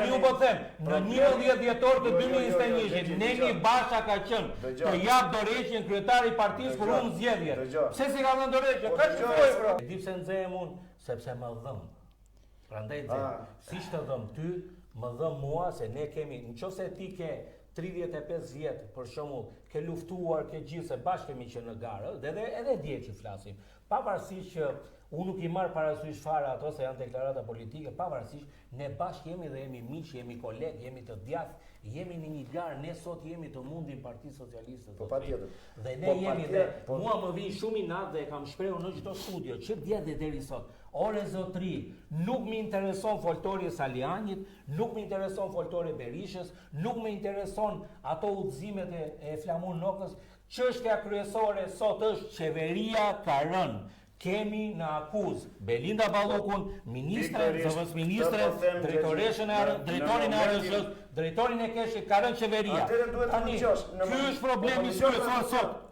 Tani u po them, në 11 dhjetor të 2021, Neni Basha ka qenë të jap dorëheqjen kryetari i partisë kur unë zgjedhje. Pse si ka dhënë dorëheqje? Ka shkruaj pra. Di pse nxehem unë, sepse më dhëm. Prandaj siç të dhëm ty, më dhëm mua se ne kemi, nëse ti ke 35 vjet, për shembull, ke luftuar, ke gjithë se bashkë kemi qenë në garë, dhe edhe dje që flasim. Pavarësisht që unë nuk i marr parasysh fare ato se janë deklarata politike, pavarësisht ne bashkë jemi dhe jemi miq, jemi kolegë, jemi të djathtë, jemi në një garë, ne sot jemi të mundin Partisë Socialiste. Po patjetër. Dhe ne jemi dhe mua më vjen shumë inat dhe e kam shprehur në çdo studio, që dje dhe deri sot. Ore zotri, nuk më intereson foltori e Salianit, nuk më intereson foltori e Berishës, nuk më intereson ato udhëzimet e Flamur Nokës. Çështja kryesore sot është qeveria ka rënë. Kemi në akuzë Belinda Ballukun, zëvendës ministre, drejtorin e ARSH-s, drejtorin e Keshit, ka rënë qeveria. Tani, ky është problemi kryesor sot.